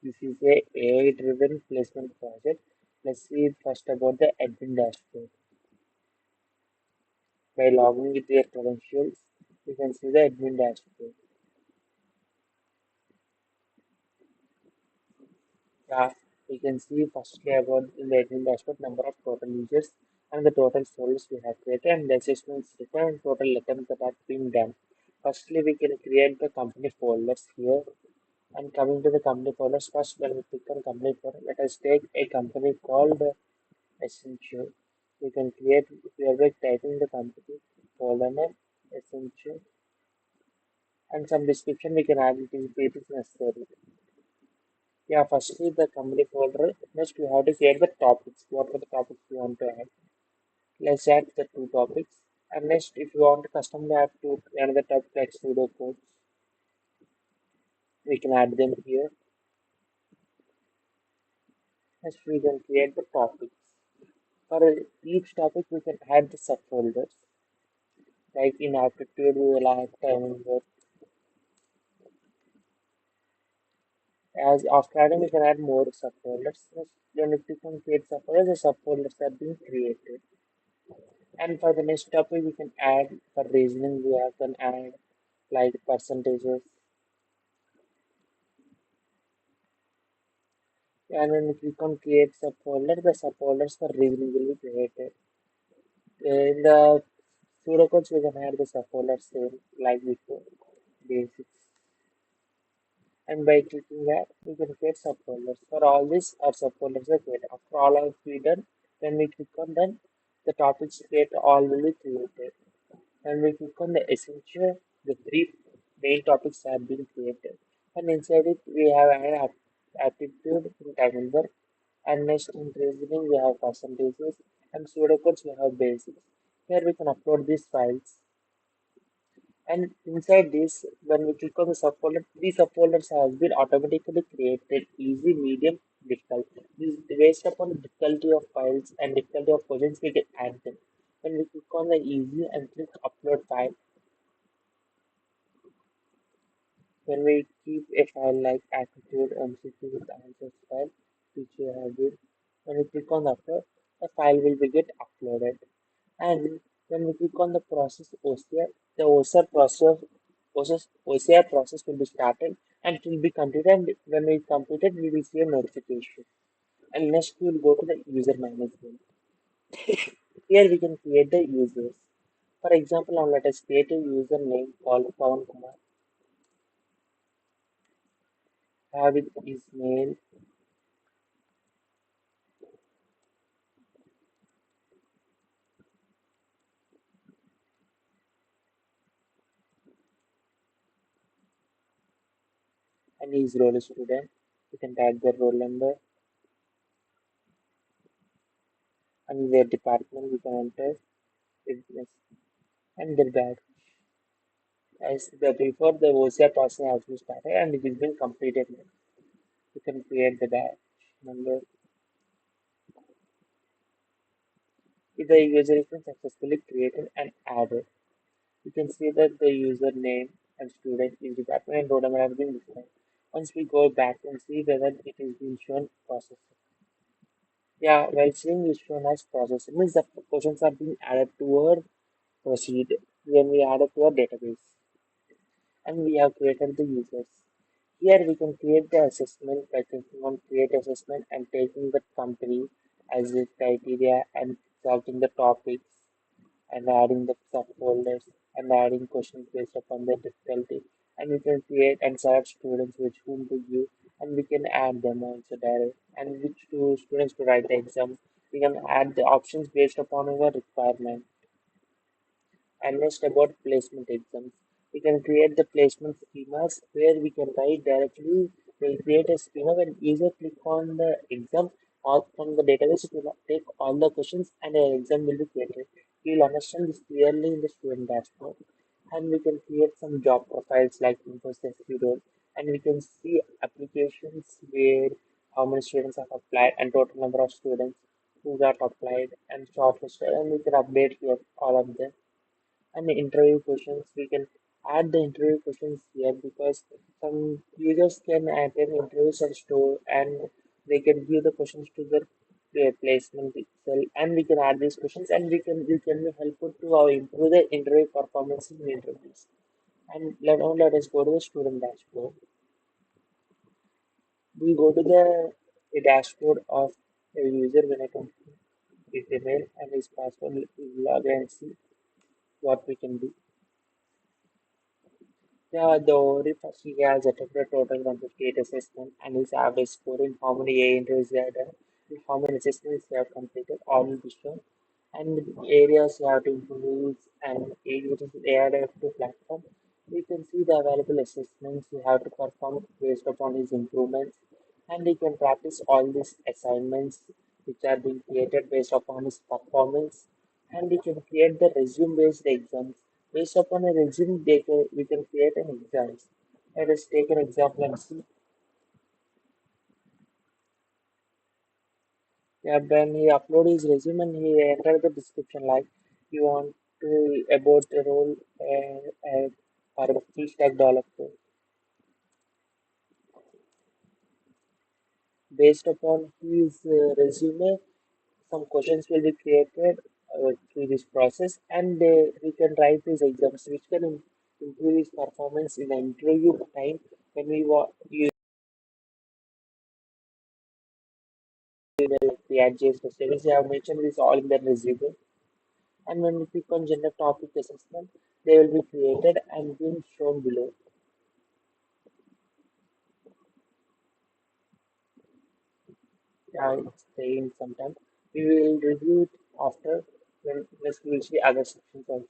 This is a AI-driven placement project. Let's see first about the admin dashboard. By logging with your credentials, you can see the admin dashboard. Yeah, we can see firstly about in the admin dashboard number of total users and the total folders we have created and the assessments written and total attempts that have been done. Firstly, we can create the company folders here. And coming to the company folders, first when we click on company folder, let us take a company called Essential. We can create here by typing the company folder name, Essential, and some description we can add it is necessary. Yeah, firstly the company folder. Next we have to create the topics. What are the topics we want to add? Let's add the two topics. And next, if you want to custom add to another topic like pseudo codes, we can add them here. Next, we can create the topics. For each topic, we can add the subfolders. Like in aptitude, we will add timing work. As after adding, we can add more subfolders. Next, when we click on create subfolders, the subfolders are being created. And for the next topic, we can add for reasoning, we can add like percentages. And when we click on create subfolder, the subfolders for reasoning will be created. In the pseudocodes, we can add the subfolder same like before, basics. And by clicking that, we can create subfolders. For all these, our subfolders are created. After all have been done, when we click on done, the topics create all will be created. When we click on the essential, the three main topics have been created. And inside it, we have an aptitude in time number. And next in reasoning, we have percentages. And pseudocodes, we have basics. Here we can upload these files. And inside this, when we click on the subfolder, these subfolders have been automatically created easy, medium, difficult. This based upon the difficulty of files and difficulty of questions, we can add them. When we click on the easy and click upload file, when we keep a file like attitude MCQ with answers file, which we have been, when we click on upload, the file will be get uploaded. And when we click on the process OCR, the OCR process will be started and it will be completed. And when we complete it, we will see a notification. And next, we will go to the user management. Here we can create the users. For example, now let us create a user name called Pawan Kumar. Have it his name and his role is student. We can tag their roll number and their department. We can enter business and their badge. As the before the OCR process has been started and it has been completed now. You can create the badge number. If the user has been successfully created and added, you can see that the username and student is department and roll number has been defined. Once we go back and see whether it is being shown process. Yeah, while seeing is shown as process, it means the questions are being added to our proceed when we add it to our database. And we have created the users. Here we can create the assessment by clicking on create assessment and taking the company as the criteria and sorting the topics and adding the subfolders and adding questions based upon the difficulty. And we can create and select students which whom to give and we can add them also direct and which two students to write the exam. We can add the options based upon our requirement. And next about placement exams. We can create the placement schemas where we can write directly. We'll create a schema when user click on the exam or from the database, it will take all the questions and an exam will be created. You'll understand this clearly in the student dashboard. And we can create some job profiles like Infosys role and we can see applications where how many students have applied and total number of students who got applied and shortlisted and we can update here all of them and the interview questions we can add the interview questions here because some users can attend interviews and store and they can give the questions to their placement itself and we can add these questions and we can be helpful to our improve the interview performance in interviews. And let us go to the student dashboard. We go to the dashboard of a user when I come to his email and his password, we log and see what we can do. Yeah, the only first he has attempted a total 158 assessment and his average score in how many A interviews he have done, and how many assessments he have completed, all will be shown. And the areas you have to improve and areas they add to platform. We can see the available assessments you have to perform based upon his improvements. And he can practice all these assignments which are being created based upon his performance. And he can create the resume based exams. Based upon a resume, we can create an exams. Let us take an example and see. Yeah, when he upload his resume and he enter the description like you want to about the role or a full stack developer. Based upon his resume, some questions will be created through this process, and we can write these exams, which can improve his performance in the interview time when we use the adjust studies. I have mentioned this all in the resume. And when we click on general topic assessment, they will be created and being shown below. It's taking some time. We will review it after when we will see other sections also.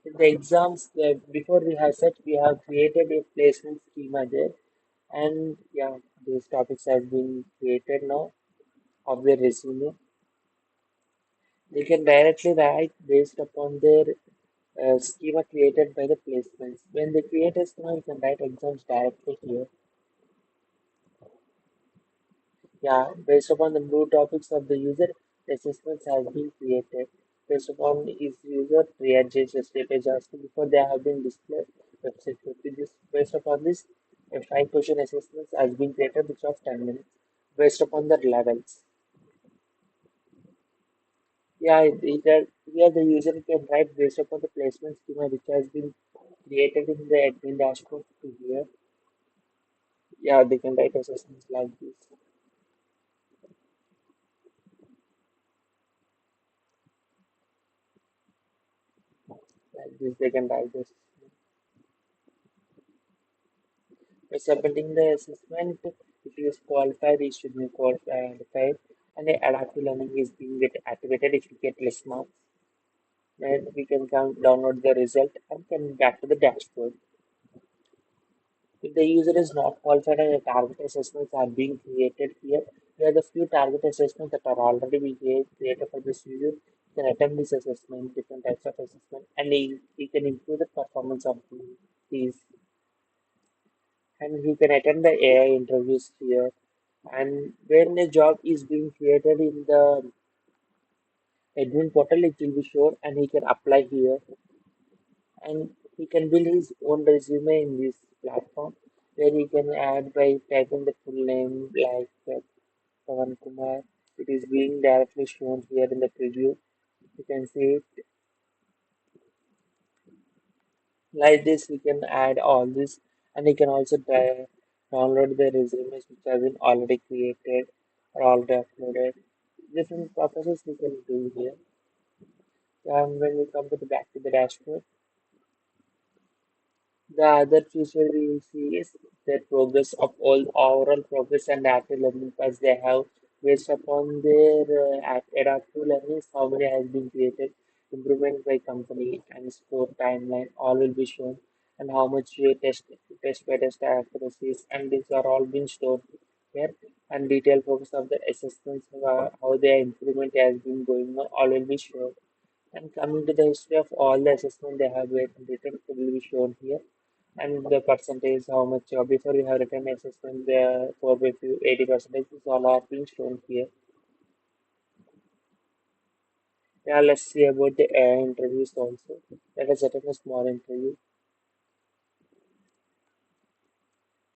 In the exams, before we have set, we have created a placement schema there, and yeah, these topics have been created now of their resume. They can directly write based upon their schema created by the placements. When they create a schema, you can write exams directly here. Yeah, based upon the blue topics of the user, the assessments have been created. Based upon his user readjust the status just before they have been displayed. Website this based upon this, a 5 question assessments has been created which of 10 minutes based upon the levels. Yeah, here the user can write based upon the placement schema which has been created in the admin dashboard to here. Yeah, they can write assessments like this. Like this, they can write this. By submitting the assessment, if he is qualified, he should be qualified, and the adaptive learning is being get activated. If you get less marks, then we can come download the result and come back to the dashboard. If the user is not qualified and the target assessments are being created here, there are the few target assessments that are already being created for this user. He can attempt this assessment, different types of assessment, and he can improve the performance of these. And he can attend the AI interviews here. And when a job is being created in the admin portal, it will be shown and he can apply here. And he can build his own resume in this platform where he can add by typing the full name like Pavan Kumar. It is being directly shown here in the preview. You can see it like this. We can add all this and he can also download the resumes which have been already created or already uploaded. Different purposes we can do here. And when we come to the back to the dashboard, the other feature we will see is their progress of all overall progress and active learning paths they have based upon their adaptive learning, how many has been created, improvement by company and score timeline, all will be shown, and how much test by test accuracies, and these are all being stored here. And detailed focus of the assessments, how their improvement has been going on, all will be shown. And coming to the history of all the assessment they have been written, it will be shown here. And the percentage, how much before you have written assessment, the 4 by 80 percentage is all are being shown here. Now let's see about the AI interviews also. Let us set up a small interview.